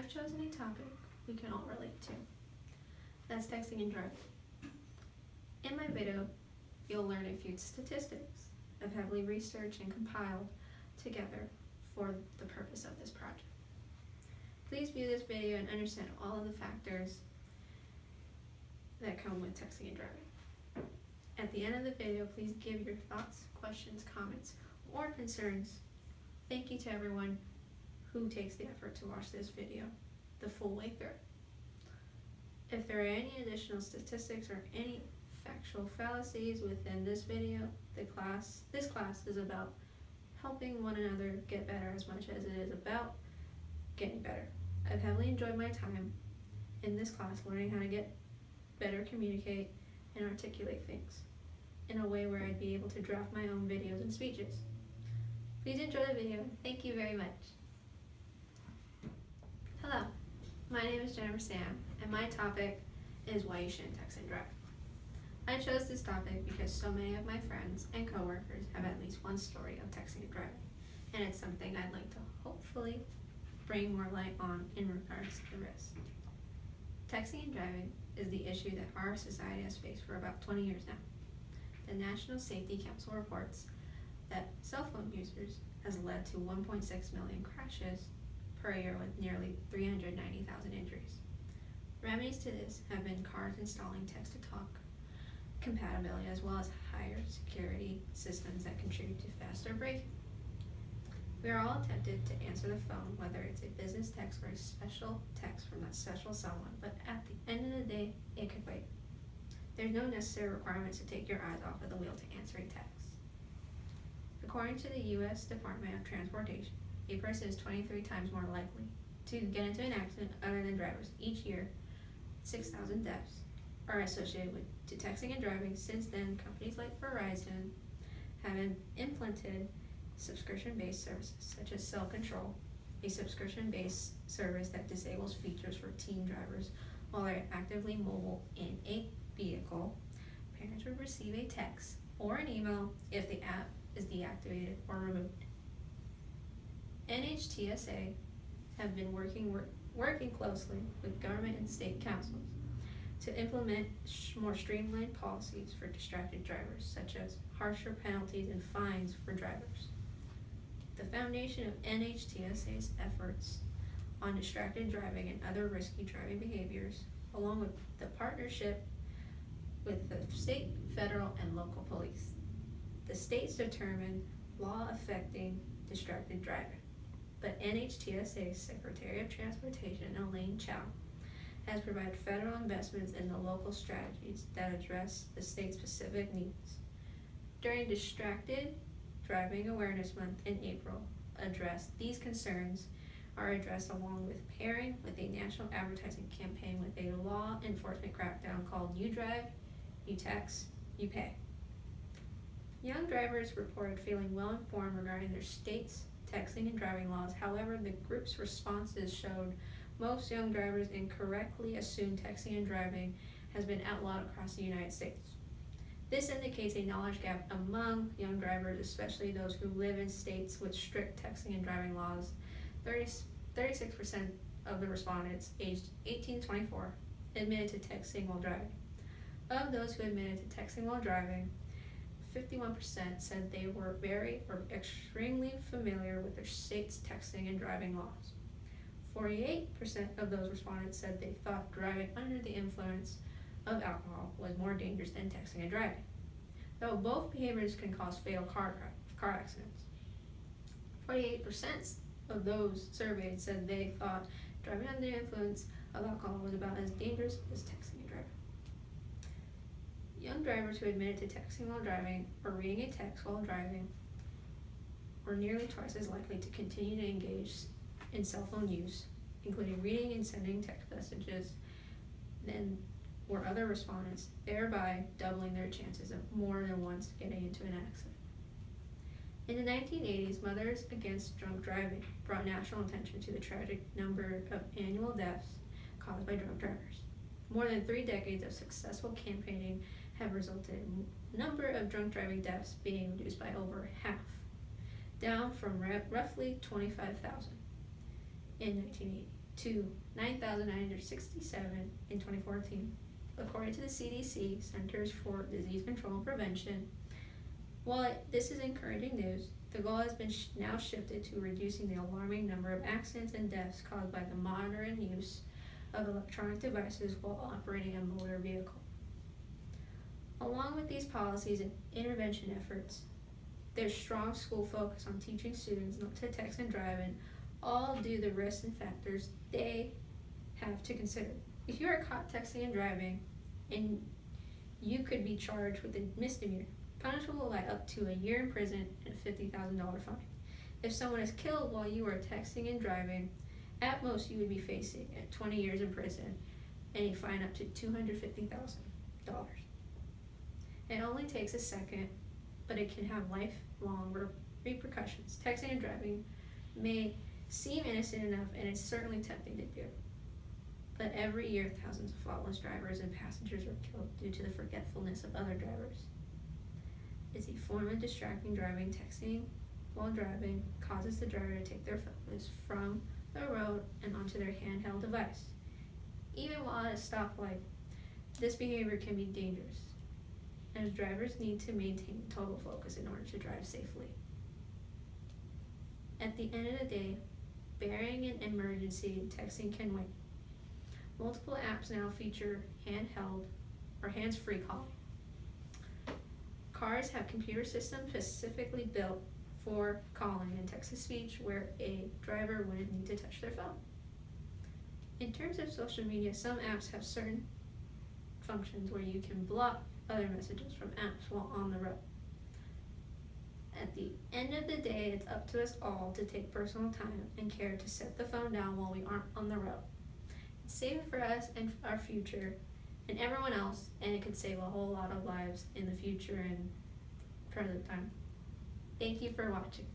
I've chosen a topic we can all relate to. That's texting and driving. In my video, you'll learn a few statistics I've heavily researched and compiled together for the purpose of this project. Please view this video and understand all of the factors that come with texting and driving. At the end of the video, please give your thoughts, questions, comments, or concerns. Thank you to everyone who takes the effort to watch this video the full way through. If there are any additional statistics or any factual fallacies within this video, this class is about helping one another get better as much as it is about getting better. I've heavily enjoyed my time in this class learning how to get better communicate and articulate things in a way where I'd be able to draft my own videos and speeches. Please enjoy the video. Thank you very much. Hello, my name is Jennifer Sam, and my topic is why you shouldn't text and drive. I chose this topic because so many of my friends and coworkers have at least one story of texting and driving, and it's something I'd like to hopefully bring more light on in regards to the risk. Texting and driving is the issue that our society has faced for about 20 years now. The National Safety Council reports that cell phone users has led to 1.6 million crashes per year with nearly 390,000 injuries. Remedies to this have been cars installing text-to-talk compatibility as well as higher security systems that contribute to faster braking. We are all tempted to answer the phone, whether it's a business text or a special text from that special someone, but at the end of the day, it could wait. There's no necessary requirements to take your eyes off of the wheel to answer a text. According to the U.S. Department of Transportation, a person is 23 times more likely to get into an accident other than drivers. Each year, 6,000 deaths are associated with texting and driving. Since then, companies like Verizon have implemented subscription-based services such as Cell Control, a subscription-based service that disables features for teen drivers while they're actively mobile in a vehicle. Parents would receive a text or an email if the app is deactivated or removed. NHTSA have been working closely with government and state councils to implement more streamlined policies for distracted drivers, such as harsher penalties and fines for drivers. The foundation of NHTSA's efforts on distracted driving and other risky driving behaviors, along with the partnership with the state, federal, and local police. The states determine law affecting distracted driving, but NHTSA's Secretary of Transportation, Elaine Chao, has provided federal investments in the local strategies that address the state's specific needs. During Distracted Driving Awareness Month in April, these concerns are addressed along with pairing with a national advertising campaign with a law enforcement crackdown called You Drive, You Text, You Pay. Young drivers reported feeling well informed regarding their state's texting and driving laws. However, the group's responses showed most young drivers incorrectly assume texting and driving has been outlawed across the United States. This indicates a knowledge gap among young drivers, especially those who live in states with strict texting and driving laws. 36% of the respondents aged 18 to 24 admitted to texting while driving. Of those who admitted to texting while driving, 51% said they were very or extremely familiar with their state's texting and driving laws. 48% of those respondents said they thought driving under the influence of alcohol was more dangerous than texting and driving, though both behaviors can cause fatal car accidents. 48% of those surveyed said they thought driving under the influence of alcohol was about as dangerous as texting and driving. Young drivers who admitted to texting while driving or reading a text while driving were nearly twice as likely to continue to engage in cell phone use, including reading and sending text messages, than were other respondents, thereby doubling their chances of more than once getting into an accident. In the 1980s, Mothers Against Drunk Driving brought national attention to the tragic number of annual deaths caused by drunk drivers. More than 3 decades of successful campaigning have resulted in the number of drunk driving deaths being reduced by over half, down from roughly 25,000 in 1980 to 9,967 in 2014. According to the CDC, Centers for Disease Control and Prevention, while this is encouraging news, the goal has been now shifted to reducing the alarming number of accidents and deaths caused by the modern use of electronic devices while operating a motor vehicle. Along with these policies and intervention efforts, there's strong school focus on teaching students not to text and drive, and all due to the risks and factors they have to consider. If you are caught texting and driving, and you could be charged with a misdemeanor, punishable by up to a year in prison and a $50,000 fine. If someone is killed while you are texting and driving, at most you would be facing 20 years in prison and a fine up to $250,000. It only takes a second, but it can have lifelong repercussions. Texting and driving may seem innocent enough, and it's certainly tempting to do. But every year, thousands of flawless drivers and passengers are killed due to the forgetfulness of other drivers. It's a form of distracting driving. Texting while driving causes the driver to take their focus from the road and onto their handheld device. Even while at a stoplight, this behavior can be dangerous, as drivers need to maintain total focus in order to drive safely. At the end of the day, bearing an emergency, texting can wait. Multiple apps now feature handheld or hands-free calling. Cars have computer systems specifically built for calling and text-to-speech where a driver wouldn't need to touch their phone. In terms of social media, some apps have certain functions where you can block other messages from apps while on the road. At the end of the day, it's up to us all to take personal time and care to set the phone down while we aren't on the road. It's safer for us and our future and everyone else, and it could save a whole lot of lives in the future and further time. Thank you for watching.